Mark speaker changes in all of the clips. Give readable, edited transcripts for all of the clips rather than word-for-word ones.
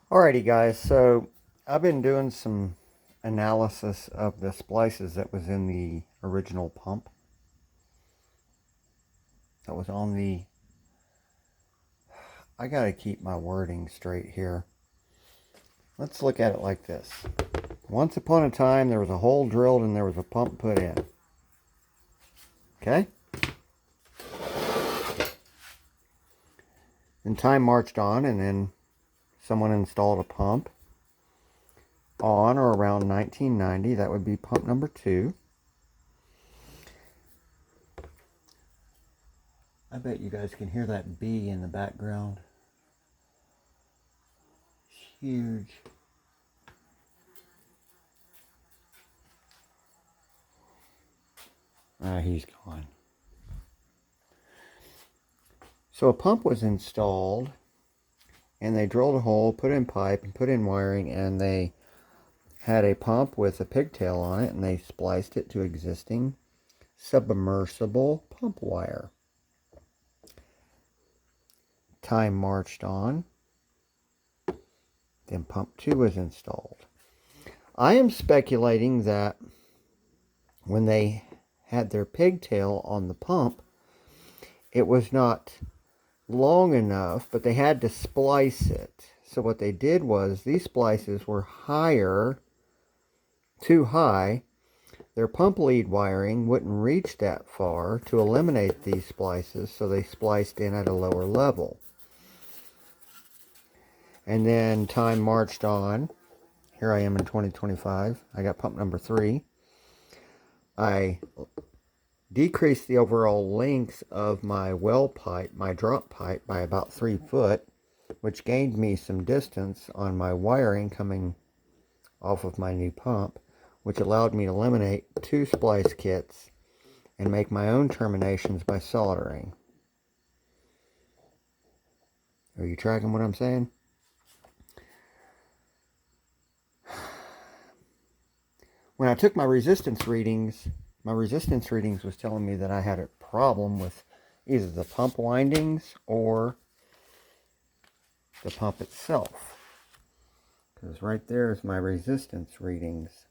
Speaker 1: Alrighty guys, so I've been doing some analysis of the splices that was in the original pump. That was on the... I gotta keep my wording straight here. Let's look at it like this. Once upon a time there was a hole drilled and there was a pump put in. Okay? Then time marched on and then someone installed a pump on or around 1990. That would be pump number 2. I bet you guys can hear that bee in the background. It's huge. He's gone. So a pump was installed and they drilled a hole, put in pipe and put in wiring, and they had a pump with a pigtail on it and they spliced it to existing submersible pump wire. Time marched on. Then pump 2 was installed. I am speculating that when they had their pigtail on the pump, it was not long enough, but they had to splice it. So what they did was these splices were too high. Their pump lead wiring wouldn't reach that far to eliminate these splices, so they spliced in at a lower level. And then time marched on. Here I am in 2025. I got pump number 3. I decreased the overall length of my well pipe, my drop pipe, by about 3 foot, which gained me some distance on my wiring coming off of my new pump, which allowed me to eliminate 2 splice kits and make my own terminations by soldering. Are you tracking what I'm saying? When I took my resistance readings was telling me that I had a problem with either the pump windings or the pump itself. Because right there is my resistance readings.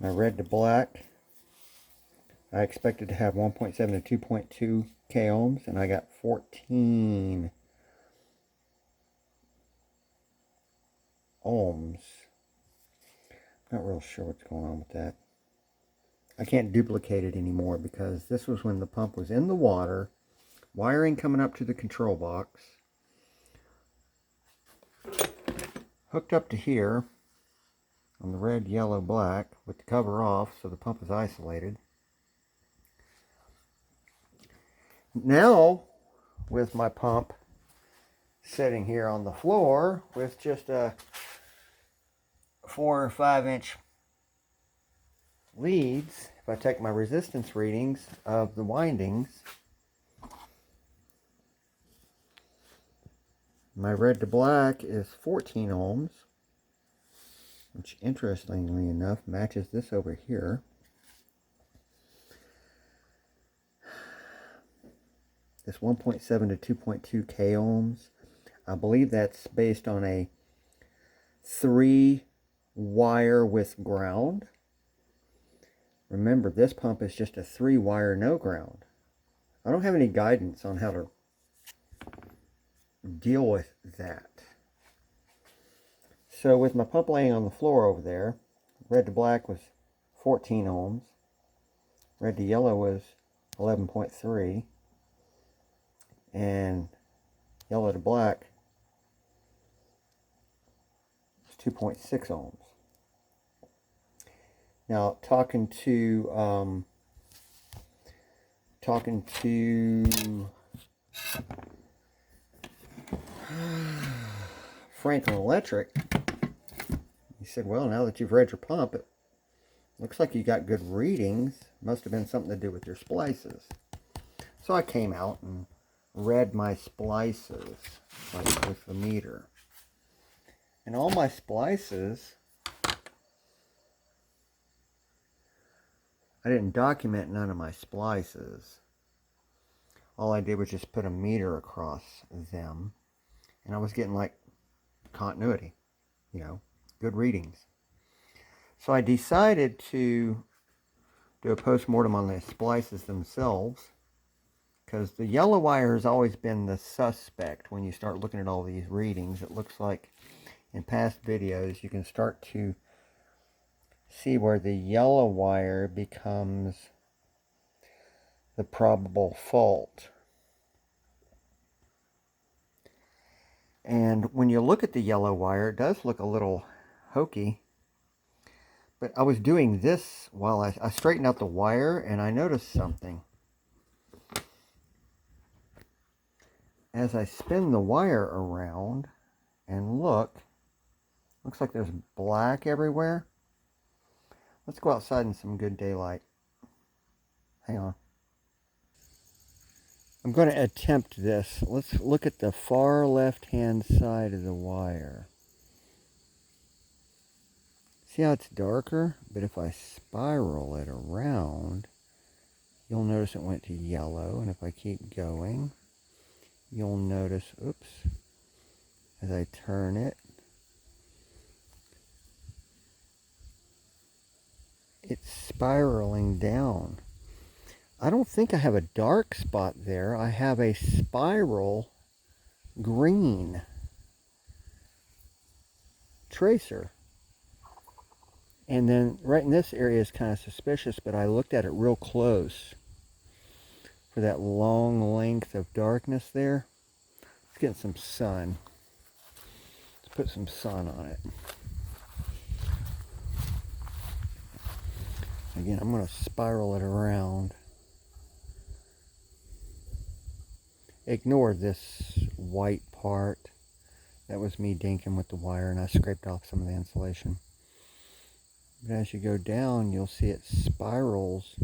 Speaker 1: My red to black, I expected to have 1.7 to 2.2 k ohms, and I got 14 ohms. Not real sure what's going on with that. I can't duplicate it anymore because this was when the pump was in the water, wiring coming up to the control box, hooked up to here on the red, yellow, black with the cover off so the pump is isolated. Now, with my pump sitting here on the floor with just a 4 or 5 inch leads, if I take my resistance readings of the windings, my red to black is 14 ohms, which interestingly enough matches this over here. This 1.7 to 2.2 k ohms, I believe that's based on a 3 wire with ground. Remember, this pump is just a 3 wire no ground. I don't have any guidance on how to deal with that. So with my pump laying on the floor over there, red to black was 14 ohms, red to yellow was 11.3, and yellow to black is 2.6 ohms. Now, talking to Franklin Electric, he said, well, now that you've read your pump, it looks like you got good readings. Must have been something to do with your splices. So I came out and read my splices, like with the meter. And all my splices, I didn't document none of my splices. all I did was just put a meter across them, and I was getting like continuity, you know, good readings. So I decided to do a post-mortem on the splices themselves, because the yellow wire has always been the suspect when you start looking at all these readings. It looks like in past videos you can start to see where the yellow wire becomes the probable fault. And when you look at the yellow wire, it does look a little hokey. But I was doing this while I straightened out the wire, and I noticed something. As I spin the wire around and look, looks like there's black everywhere. Let's go outside in some good daylight. Hang on. I'm going to attempt this. Let's look at the far left-hand side of the wire. See how it's darker? But if I spiral it around, you'll notice it went to yellow. And if I keep going, you'll notice, oops, as I turn it, it's spiraling down. I don't think I have a dark spot there. I have a spiral green tracer. And then right in this area is kind of suspicious, but I looked at it real close for that long length of darkness there. Let's get some sun. Let's put some sun on it. Again, I'm going to spiral it around. Ignore this white part. That was me dinking with the wire, and I scraped off some of the insulation. But as you go down, you'll see it spirals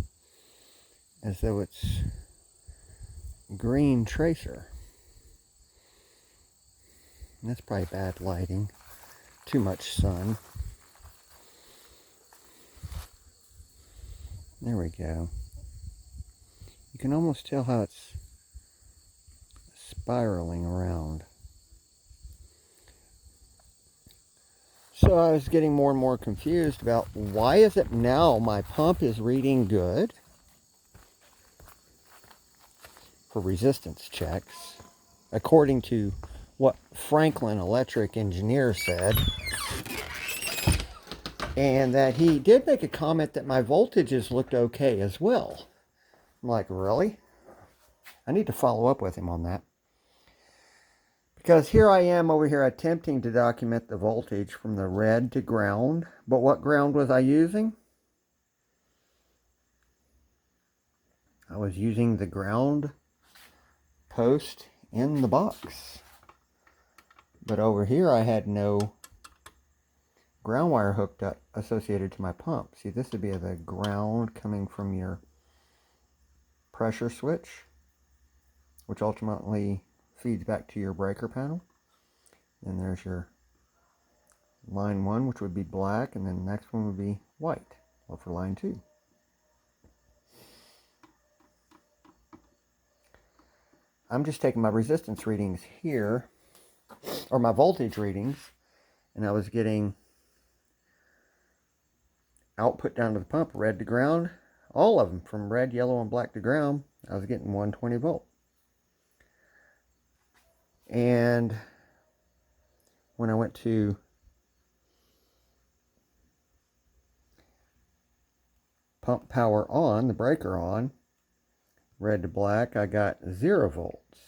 Speaker 1: as though it's green tracer. And that's probably bad lighting. Too much sun. There we go. You can almost tell how it's spiraling around. So I was getting more and more confused about why is it now my pump is reading good for resistance checks, according to what Franklin Electric engineer said, and that he did make a comment that my voltages looked okay as well. I'm like, really? I need to follow up with him on that. Because here I am over here attempting to document the voltage from the red to ground. But what ground was I using? I was using the ground post in the box. But over here I had no ground wire hooked up associated to my pump. See, this would be the ground coming from your pressure switch, which ultimately feeds back to your breaker panel. And there's your line 1, which would be black, and then the next one would be white, well, for line 2. I'm just taking my resistance readings here, or my voltage readings, and I was getting output down to the pump, red to ground, all of them from red, yellow, and black to ground. I was getting 120 volt. And when I went to pump power on, the breaker on, red to black, I got 0 volts.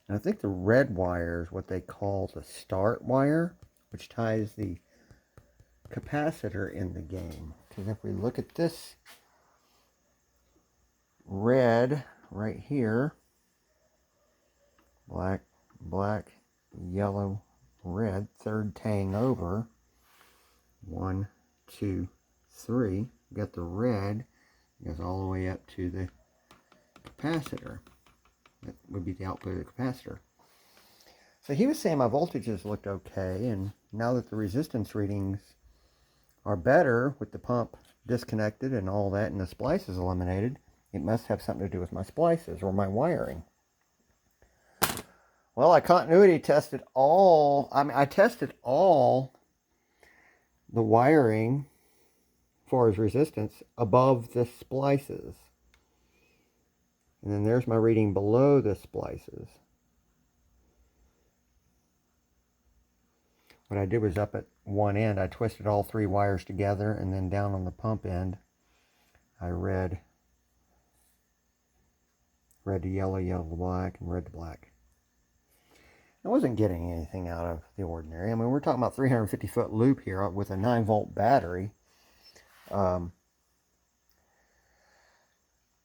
Speaker 1: And I think the red wire is what they call the start wire, which ties the capacitor in the game. Because if we look at this red right here, black, black, yellow, red, third tang over, 1, 2, 3. We got the red, goes all the way up to the capacitor. That would be the output of the capacitor. So he was saying my voltages looked okay, and now that the resistance readings are better with the pump disconnected and all that, and the splice is eliminated, It must have something to do with my splices or my wiring. Well, I continuity tested I tested all the wiring as far as resistance above the splices. And then there's my reading below the splices. What I did was up at one end, I twisted all 3 wires together, and then down on the pump end, I read to yellow, yellow to black, and red to black. I wasn't getting anything out of the ordinary. I mean, we're talking about 350-foot loop here with a 9-volt battery.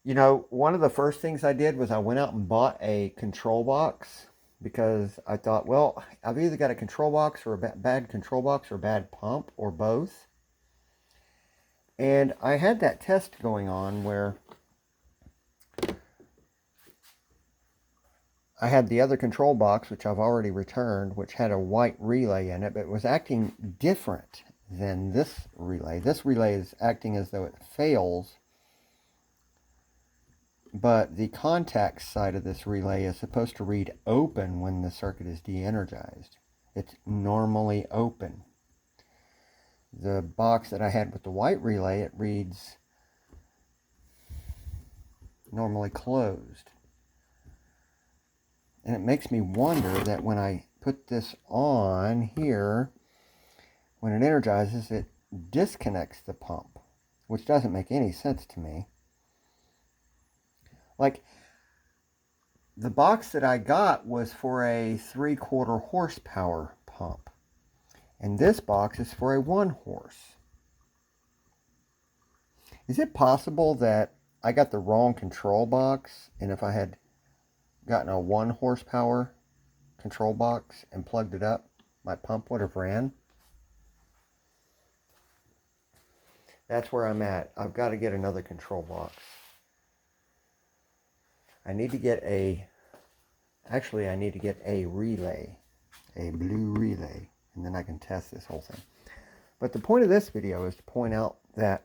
Speaker 1: You know, one of the first things I did was I went out and bought a control box, because I thought, well, I've either got a control box or a bad control box or a bad pump or both. And I had that test going on where I had the other control box, which I've already returned, which had a white relay in it, but it was acting different than this relay. This relay is acting as though it fails, but the contact side of this relay is supposed to read open when the circuit is de-energized. It's normally open. The box that I had with the white relay, it reads normally closed. And it makes me wonder that when I put this on here, when it energizes, it disconnects the pump, which doesn't make any sense to me. Like, the box that I got was for a 3/4 horsepower pump, and this box is for a 1 horse. Is it possible that I got the wrong control box, and if I had gotten a 1 horsepower control box and plugged it up, my pump would have ran? That's where I'm at. I've got to get another control box. I need to get a relay, a blue relay, and then I can test this whole thing. But the point of this video is to point out that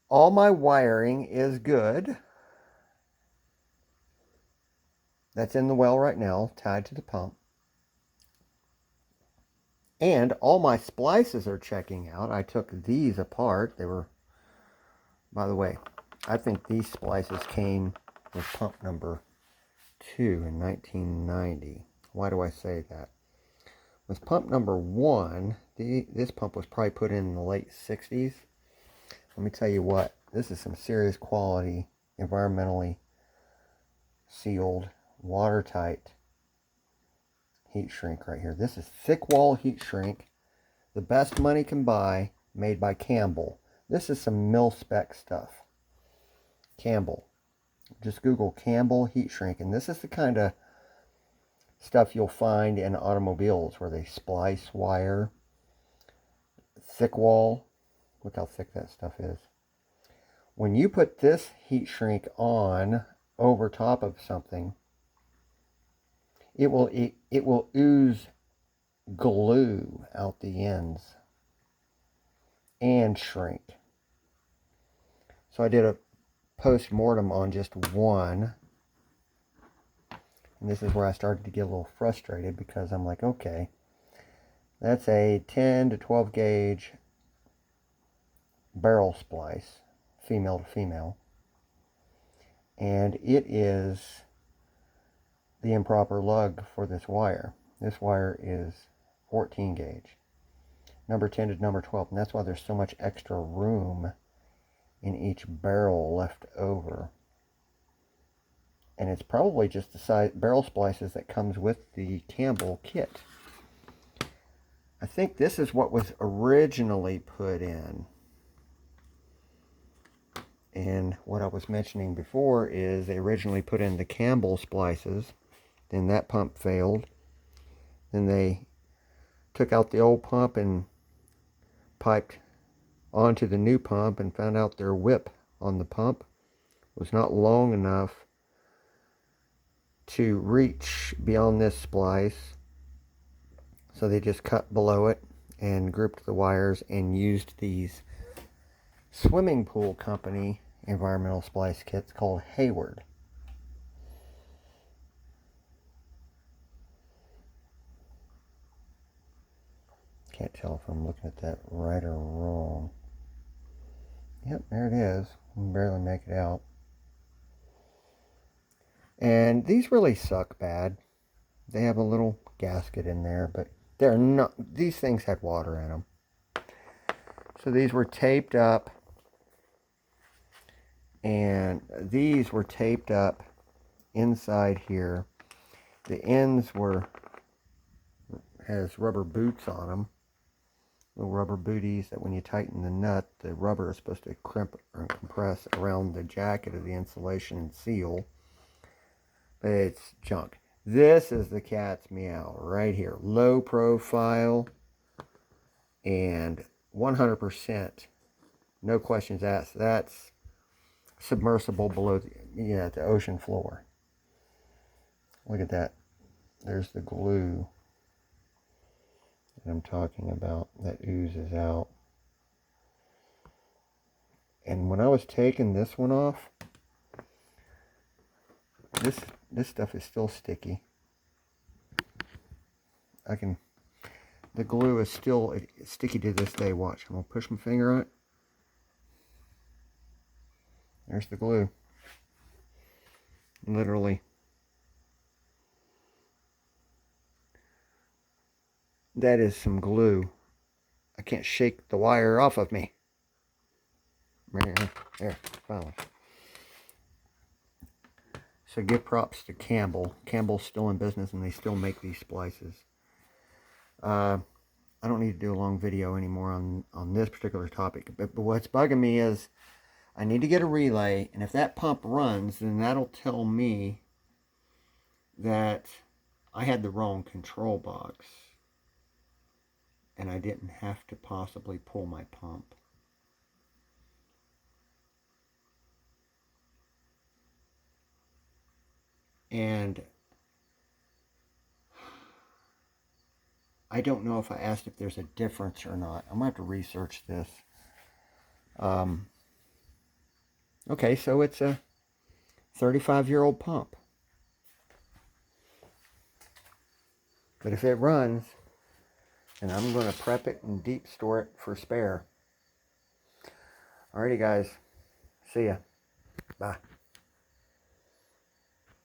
Speaker 1: all my wiring is good. That's in the well right now, tied to the pump. And all my splices are checking out. I took these apart. They were, by the way, I think these splices came with pump number 2 in 1990. Why do I say that? With pump number 1, this pump was probably put in the late 60s. Let me tell you what, this is some serious quality, environmentally sealed, watertight heat shrink right here. This is thick wall heat shrink, the best money can buy, made by Campbell. This is some mil-spec stuff. Campbell. Just Google Campbell heat shrink, and this is the kind of stuff you'll find in automobiles where they splice wire. Thick wall. Look how thick that stuff is. When you put this heat shrink on over top of something, it will ooze glue out the ends and shrink. So I did a post-mortem on just one, and this is where I started to get a little frustrated, because I'm like, okay, that's a 10 to 12 gauge barrel splice, female to female, and it is the improper lug for this wire. This wire is 14 gauge, number 10 to number 12, and that's why there's so much extra room in each barrel left over. And it's probably just the size barrel splices that comes with the Campbell kit. I think this is what was originally put in. And what I was mentioning before is they originally put in the Campbell splices, then that pump failed. Then they took out the old pump and piped onto the new pump and found out their whip on the pump was not long enough to reach beyond this splice, so they just cut below it and grouped the wires and used these swimming pool company environmental splice kits called Hayward. Can't tell if I'm looking at that right or wrong. Yep, there it is. I can barely make it out. And these really suck bad. They have a little gasket in there, but they're not. These things had water in them. So these were taped up. And these were taped up inside here. The ends has rubber boots on them. Little rubber booties that when you tighten the nut, the rubber is supposed to crimp or compress around the jacket of the insulation and seal. But it's junk. This is the cat's meow right here. Low profile and 100%. No questions asked. That's submersible below the ocean floor. Look at that. There's the glue that I'm talking about that oozes out. And when I was taking this one off, this stuff is still sticky. The glue is still sticky to this day. Watch, I'm gonna push my finger on it. There's the glue. Literally. That is some glue. I can't shake the wire off of me. There, finally. So give props to Campbell. Campbell's still in business and they still make these splices. I don't need to do a long video anymore on this particular topic. But what's bugging me is I need to get a relay, and if that pump runs, then that'll tell me that I had the wrong control box and I didn't have to possibly pull my pump. And I don't know if I asked if there's a difference or not. I'm going to have to research this. Okay, so it's a 35-year-old pump. But if it runs, then I'm going to prep it and deep store it for spare. Alrighty, guys. See ya. Bye.